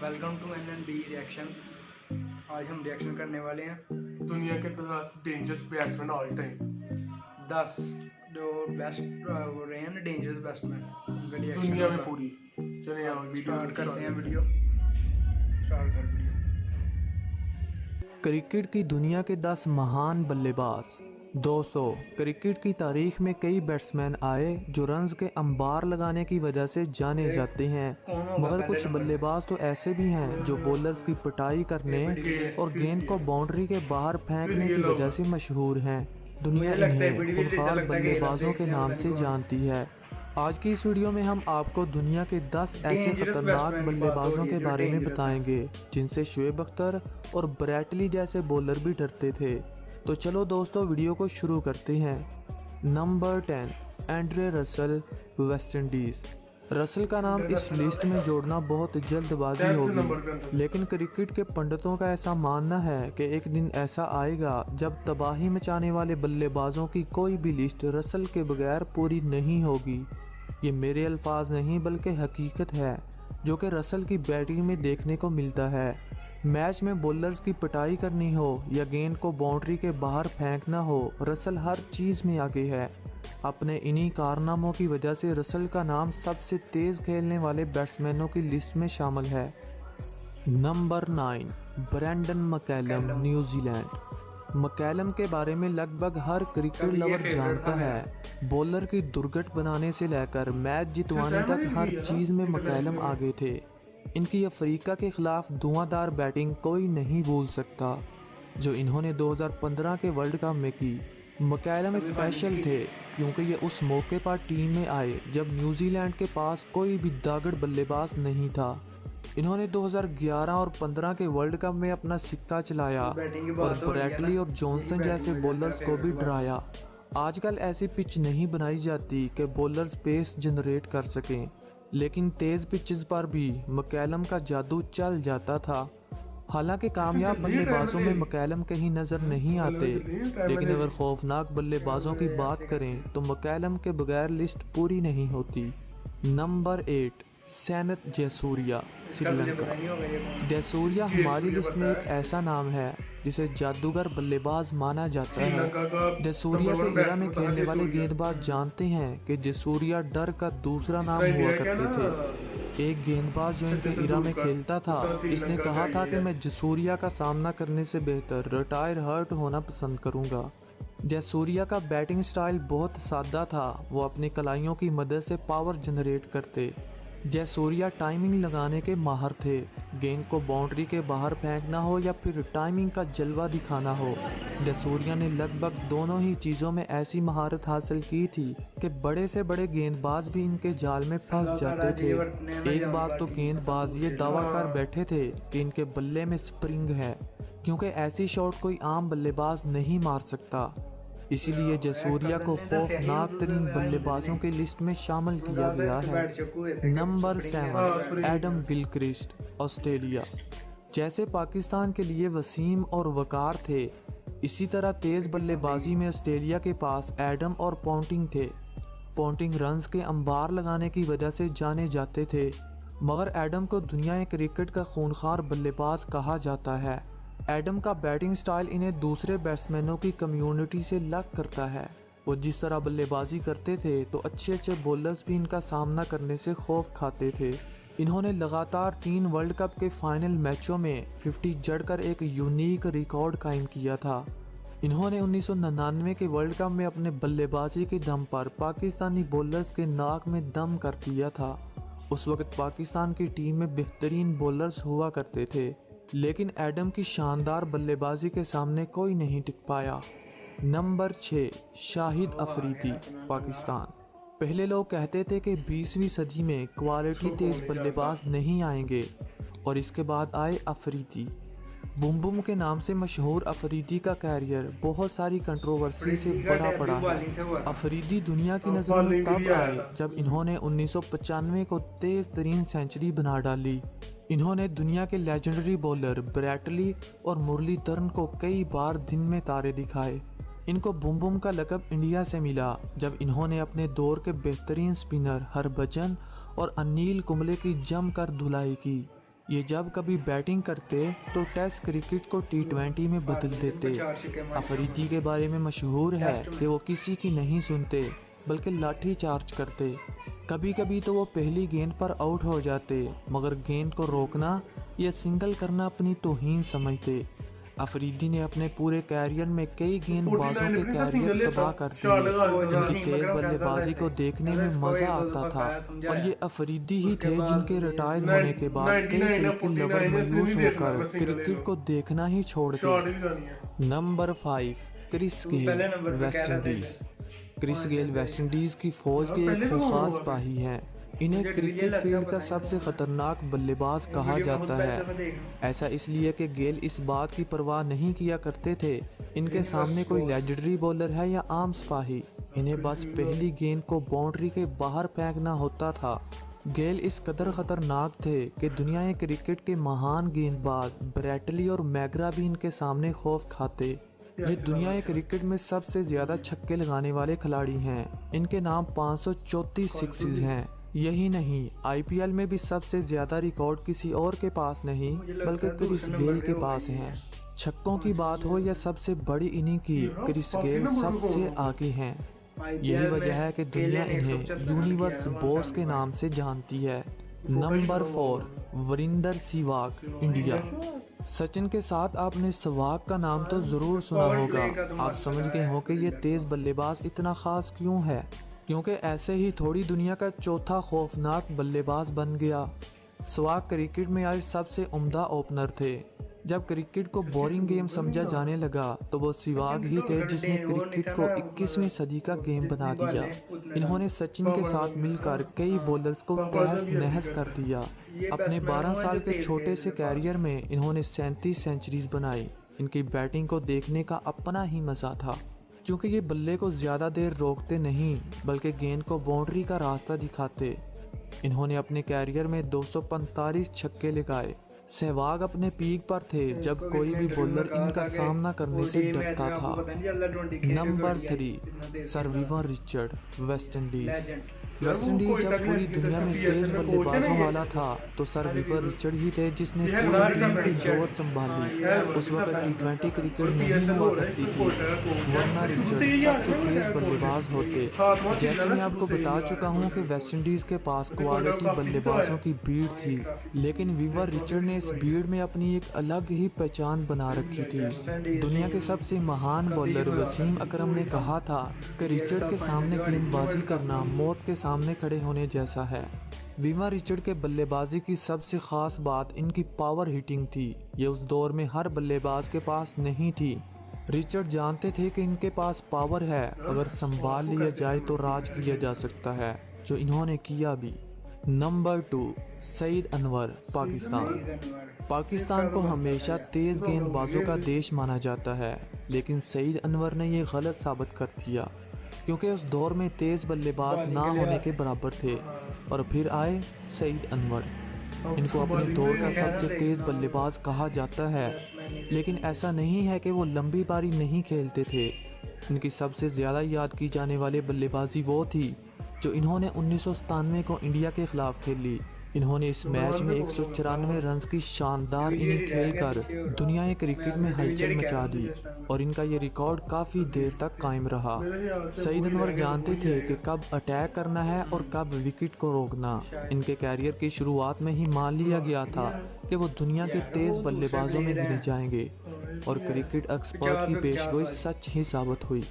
Welcome to NNB reactions. आज हम reaction करने वाले हैं दुनिया के 10 डेंजरस बैट्समैन ऑल टाइम। 10 जो बेस्ट वो रहे हैं ना डेंजरस बैट्समैन उनका रिएक्शन दुनिया में होगा। पूरी। चलिए आओ वीडियो स्टार्ट करते हैं। करते वीडियो स्टार्ट कर वीडियो। क्रिकेट की दुनिया के 10 महान बल्लेबाज। दोस्तों, क्रिकेट की तारीख में कई बैट्समैन आए जो रन्स के अंबार लगाने की वजह से जाने जाते हैं, मगर कुछ बल्लेबाज तो ऐसे भी हैं जो बॉलर्स की पिटाई करने और गेंद को बाउंड्री के बाहर फेंकने की वजह से मशहूर हैं। दुनिया इन्हें खूंखार बल्लेबाजों के नाम से जानती है। आज की इस वीडियो में हम आपको दुनिया के 10 ऐसे खतरनाक बल्लेबाजों के बारे में बताएंगे जिनसे शुएब अख्तर और ब्रैटली जैसे बॉलर भी डरते थे। तो चलो दोस्तों, वीडियो को शुरू करते हैं। Number 10, Andre Russell, West Indies. Russell का नाम इस लिस्ट में जोड़ना बहुत जल्दबाजी होगी, लेकिन क्रिकेट के पंडितों का ऐसा मानना है कि एक दिन ऐसा आएगा जब तबाही मचाने वाले बल्लेबाजों की कोई भी लिस्ट रसल के बगैर पूरी नहीं होगी। ये मेरे अल्फाज नहीं बल्कि हकीकत है जो कि रसल की बैटिंग में देखने को मिलता है। मैच में बॉलर्स की पिटाई करनी हो या गेंद को बाउंड्री के बाहर फेंकना हो, रसल हर चीज़ में आगे है। अपने इन्हीं कारनामों की वजह से रसल का नाम सबसे तेज़ खेलने वाले बैट्समैनों की लिस्ट में शामिल है। Number 9, Brendon McCullum, New Zealand. McCullum के बारे में लगभग हर क्रिकेट लवर जानता है। बॉलर की दुर्गट बनाने से लेकर मैच जितवाने तक हर चीज़ में मैकलम आगे थे। इनकी अफ्रीका के खिलाफ धुआंधार बैटिंग कोई नहीं भूल सकता जो इन्होंने 2015 के वर्ल्ड कप में की। मैकलम स्पेशल थे क्योंकि ये उस मौके पर टीम में आए जब न्यूजीलैंड के पास कोई भी दागड़ बल्लेबाज नहीं था। इन्होंने 2011 और 15 के वर्ल्ड कप में अपना सिक्का चलाया और ब्रैटली और जॉनसन जैसे बॉलर्स को भी डराया। आजकल ऐसी पिच नहीं बनाई जाती कि बॉलर्स पेस जनरेट कर सकें, लेकिन तेज़ पिचेस पर भी मैकलम का जादू चल जाता था। हालांकि कामयाब बल्लेबाजों में मैकलम कहीं नज़र नहीं आते, लेकिन अगर खौफनाक बल्लेबाजों की बात करें तो मैकलम के बगैर लिस्ट पूरी नहीं होती। नंबर 8, सैनत जयसूर्या, श्रीलंका। जयसूर्या हमारी लिस्ट में एक ऐसा नाम है जिसे जादूगर बल्लेबाज माना जाता है। जयसूर्या के इरा में खेलने वाले गेंदबाज जानते हैं कि जयसूर्या डर का दूसरा नाम हुआ करते थे। एक गेंदबाज जो इनके इरा में खेलता था, इसने कहा था कि मैं जयसूर्या का सामना करने से बेहतर रिटायर हर्ट होना पसंद करूंगा। जयसूर्या का बैटिंग स्टाइल बहुत सादा था। वो अपनी कलाइयों की मदद से पावर जनरेट करते। जयसूर्या टाइमिंग लगाने के माहिर थे। गेंद को बाउंड्री के बाहर फेंकना हो या फिर टाइमिंग का जलवा दिखाना हो, जयसूर्या ने लगभग दोनों ही चीज़ों में ऐसी महारत हासिल की थी कि बड़े से बड़े गेंदबाज भी इनके जाल में फंस जाते थे। एक बार तो गेंदबाज ये दावा कर बैठे थे कि इनके बल्ले में स्प्रिंग है, क्योंकि ऐसी शॉट कोई आम बल्लेबाज नहीं मार सकता। इसीलिए जयसूर्या को खौफनाक तरीन बल्लेबाजों की लिस्ट में शामिल किया गया है। Number 7, Adam Gilchrist, Australia. जैसे पाकिस्तान के लिए वसीम और वकार थे, इसी तरह तेज़ बल्लेबाजी में ऑस्ट्रेलिया के पास एडम और पॉन्टिंग थे। पॉन्टिंग रन्स के अंबार लगाने की वजह से जाने जाते थे, मगर एडम को दुनिया क्रिकेट का खूंखार बल्लेबाज कहा जाता है। एडम का बैटिंग स्टाइल इन्हें दूसरे बैट्समैनों की कम्युनिटी से अलग करता है। वो जिस तरह बल्लेबाजी करते थे तो अच्छे अच्छे बॉलर्स भी इनका सामना करने से खौफ खाते थे। इन्होंने लगातार 3 वर्ल्ड कप के फाइनल मैचों में 50 जड़कर एक यूनिक रिकॉर्ड कायम किया था। इन्होंने 1999 के वर्ल्ड कप में अपने बल्लेबाजी के दम पर पाकिस्तानी बॉलर्स के नाक में दम कर दिया था। उस वक्त पाकिस्तान की टीम में बेहतरीन बॉलर्स हुआ करते थे, लेकिन एडम की शानदार बल्लेबाजी के सामने कोई नहीं टिक पाया। नंबर 6, शाहिद अफरीदी, पाकिस्तान। पहले लोग कहते थे कि 20वीं सदी में क्वालिटी तेज बल्लेबाज नहीं आएंगे, और इसके बाद आए अफरीदी। बुम बुम के नाम से मशहूर अफरीदी का कैरियर बहुत सारी कंट्रोवर्सी से बड़ा पड़ा है। अफरीदी दुनिया की नज़रों में तब आए जब इन्होंने 1995 को तेज़ तरीन सेंचुरी बना डाली। इन्होंने दुनिया के लेजेंडरी बॉलर ब्रैटली और मुरलीधरन को कई बार दिन में तारे दिखाए। इनको बुम बुम का लक़ब इंडिया से मिला जब इन्होंने अपने दौर के बेहतरीन स्पिनर हरभजन और अनिल कुंबले की जमकर धुलाई की। ये जब कभी बैटिंग करते तो टेस्ट क्रिकेट को टी20 में बदल देते। चार छक्के मारे। अफरीदी के बारे में मशहूर है कि वो किसी की नहीं सुनते बल्कि लाठी चार्ज करते। कभी कभी तो वो पहली गेंद पर आउट हो जाते, मगर गेंद को रोकना या सिंगल करना अपनी तौहीन समझते। अफरीदी ने अपने पूरे कैरियर में कई गेंदबाजों के कैरियर तबाह कर दिए। इनकी तेज बल्लेबाजी को देखने में मजा आता था और ये अफरीदी ही थे जिनके रिटायर होने के बाद कई क्रिकेट लवर मायूस होकर क्रिकेट को देखना ही छोड़ दिया। Number 5, Chris Gayle, West Indies. Chris Gayle West Indies की फौज के एक खूंखार सिपाही हैं। इन्हें क्रिकेट फील्ड का सबसे खतरनाक बल्लेबाज कहा जाता है। ऐसा इसलिए कि गेल इस बात की परवाह नहीं किया करते थे इनके सामने कोई लेजेंडरी बॉलर है या आम सिपाही। इन्हें बस पहली गेंद को बाउंड्री के बाहर फेंकना होता था। गेल इस कदर खतरनाक थे कि दुनिया क्रिकेट के महान गेंदबाज ब्रैटली और मैगरा भी इनके सामने खौफ खाते। ये दुनिया क्रिकेट में सबसे ज्यादा छक्के लगाने वाले खिलाड़ी हैं। इनके नाम 534 सिक्सेस हैं। यही नहीं, आईपीएल में भी सबसे ज्यादा रिकॉर्ड किसी और के पास नहीं बल्कि क्रिस गेल के पास हैं। छक्कों की बात हो या सबसे बड़ी इनिंग की, क्रिस गेल सबसे आगे हैं। यही वजह है कि दुनिया इन्हें यूनिवर्स बॉस के नाम से जानती है। Number 4, Virender Sehwag, India. सचिन के साथ आपने सहवाग का नाम तो जरूर सुना होगा। आप समझ गए हो कि ये तेज बल्लेबाज इतना खास क्यों है, क्योंकि ऐसे ही थोड़ी दुनिया का चौथा खौफनाक बल्लेबाज बन गया। सहवाग क्रिकेट में आज सबसे उम्दा ओपनर थे। जब क्रिकेट को बोरिंग गेम समझा जाने लगा तो वो सहवाग ही थे जिसने क्रिकेट को 21वीं सदी का गेम बना दिया। इन्होंने सचिन के साथ मिलकर कई बॉलर्स को तहस नहस कर दिया। अपने 12 साल के छोटे से कैरियर में इन्होंने 37 सेंचुरीज बनाई। इनकी बैटिंग को देखने का अपना ही मजा था, क्योंकि ये बल्ले को ज़्यादा देर रोकते नहीं बल्कि गेंद को बाउंड्री का रास्ता दिखाते। इन्होंने अपने कैरियर में 245 छक्के लगाए। सहवाग अपने पीक पर थे जब कोई भी बॉलर इनका सामना करने से डरता था। Number 3, sir Vivian Richard, West Indies. West Indies जब पूरी दुनिया में तेज बल्लेबाजों वाला था तो सर विवियन रिचर्ड ही थे जिसने पूरी टीम की दौड़ संभाली। उस वक्त टी20 क्रिकेट नहीं हुआ करती थी, वरना रिचर्ड सबसे तेज बल्लेबाज होते। जैसे मैं आपको बता चुका हूं कि वेस्ट इंडीज के पास क्वालिटी बल्लेबाजों की भीड़ थी, लेकिन विवियन रिचर्ड ने इस भीड़ में अपनी एक अलग ही पहचान बना रखी थी। दुनिया के सबसे महान बॉलर वसीम अकरम ने कहा था कि रिचर्ड के सामने गेंदबाजी करना मौत के सामने खड़े होने जैसा है। विवियन रिचर्ड के बल्लेबाजी की सबसे खास बात इनकी पावर हिटिंग थी। ये उस दौर में हर बल्लेबाज के पास नहीं थी। रिचर्ड जानते थे कि इनके पास पावर है, अगर संभाल लिया जाए तो राज किया जा सकता है, जो इन्होंने किया भी। नंबर 2, सईद अनवर, पाकिस्तान। पाकिस्तान को हमेशा तेज गेंदबाजों का देश माना जाता है, लेकिन सईद अनवर ने ये गलत साबित कर दिया, क्योंकि उस दौर में तेज बल्लेबाज ना होने के बराबर थे। और फिर आए सईद अनवर। इनको अपने दौर का सबसे तेज बल्लेबाज कहा जाता है, लेकिन ऐसा नहीं है कि वो लंबी पारी नहीं खेलते थे। इनकी सबसे ज़्यादा याद की जाने वाली बल्लेबाजी वो थी जो इन्होंने 1997 को इंडिया के खिलाफ खेली। इन्होंने इस मैच में 194 रन की शानदार इनिंग खेलकर दुनिया क्रिकेट में हलचल मचा दी और इनका ये रिकॉर्ड काफ़ी देर तक कायम रहा। सईद अनवर जानते थे कि कब अटैक करना है और कब विकेट को रोकना। इनके कैरियर की शुरुआत में ही मान लिया गया था कि वो दुनिया के तेज बल्लेबाजों में गिने जाएंगे और क्रिकेट एक्सपर्ट की पेशगोई सच ही साबित हुई।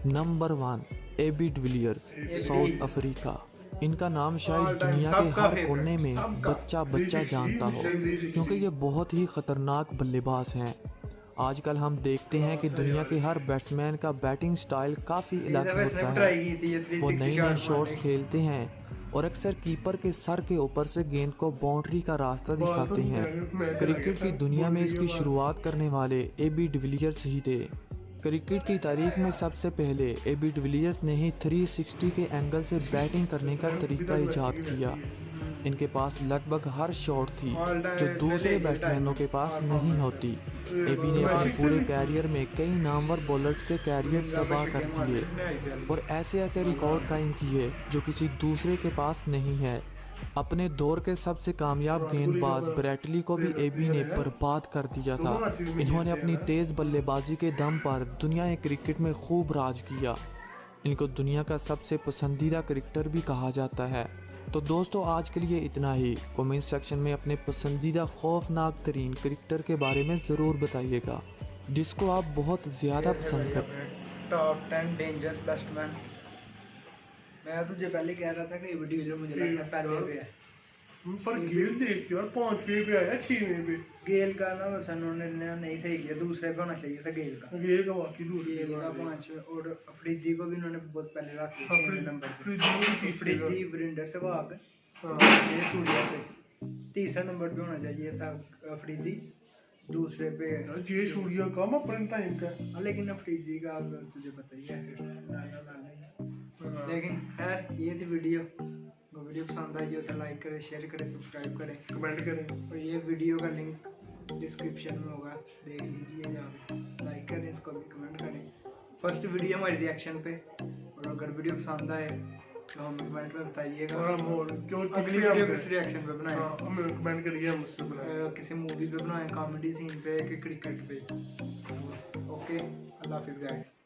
Number 1, AB de Villiers, South Africa. इनका नाम शायद दुनिया के हर कोने में बच्चा जानता हो, क्योंकि ये बहुत ही खतरनाक बल्लेबाज हैं। आजकल हम देखते हैं कि दुनिया के हर बैट्समैन का बैटिंग स्टाइल काफ़ी अलग होता है। वो नई शॉट्स खेलते हैं और अक्सर कीपर के सर के ऊपर से गेंद को बाउंड्री का रास्ता दिखाते हैं। क्रिकेट की दुनिया में इसकी शुरुआत करने वाले एबी डिविलियर्स ही थे। क्रिकेट की तारीख में सबसे पहले एबी डिविलियर्स ने ही 360 के एंगल से बैटिंग करने का तरीका ईजाद किया। इनके पास लगभग हर शॉट थी जो दूसरे बैट्समैनों के पास नहीं होती। एबी ने अपने पूरे कैरियर में कई नामवर बॉलर्स के कैरियर तबाह कर दिए और ऐसे ऐसे रिकॉर्ड कायम किए जो किसी दूसरे के पास नहीं है। अपने दौर के सबसे कामयाब गेंदबाज ब्रैटली को भी एबी ने बर्बाद कर दिया था। इन्होंने अपनी तेज़ बल्लेबाजी के दम पर दुनिया क्रिकेट में खूब राज किया। इनको दुनिया का सबसे पसंदीदा क्रिकेटर भी कहा जाता है। तो दोस्तों आज के लिए इतना ही। कमेंट सेक्शन में अपने पसंदीदा खौफनाक तरीन क्रिकेटर के बारे में ज़रूर बताइएगा जिसको आप बहुत ज़्यादा पसंद करते। Top 10 dangerous batsman. मैं तुझे पहले कह रहा था कि ये वीडियो मुझे लगता है पहले पे है, पर गेल देख यार 5वें पे आया 6वें पे। गेल का ना बस उन्होंने नहीं सही किया, दूसरे पे होना चाहिए था गेल का। गेल का बाकी दूसरे गेल का 5वें और अफरीदी को भी उन्होंने बहुत पहले रख दिया 6वें नंबर पे। अफरीदी अफरीदी वरिंडर सहवाग ये सूर्या से तीसरा नंबर पे होना चाहिए था अफरीदी, दूसरे पे जे सूर्या का मैं अपने टाइम का। लेकिन अफरीदी का अब तुझे पता ही है लाना ही। लेकिन खैर ये थी वीडियो पसंद आई हो तो लाइक करें, शेयर करें, सब्सक्राइब करें, कमेंट करें और ये वीडियो का लिंक डिस्क्रिप्शन में होगा, देख लीजिए जाके, लाइक करें, इसको भी कमेंट करें। फर्स्ट वीडियो हमारी रिएक्शन पे, और अगर वीडियो पसंद आए तो हमें कमेंट में बताइएगा और हम और क्यों अगली वीडियो किस रिएक्शन पे बनाएं। हमें कमेंट करिए, हम उस पे बनाएं, किसी मूवी पे बनाएं, कॉमेडी सीन पे कि क्रिकेट पे। ओके, अल्लाह हाफिज़ गाइस।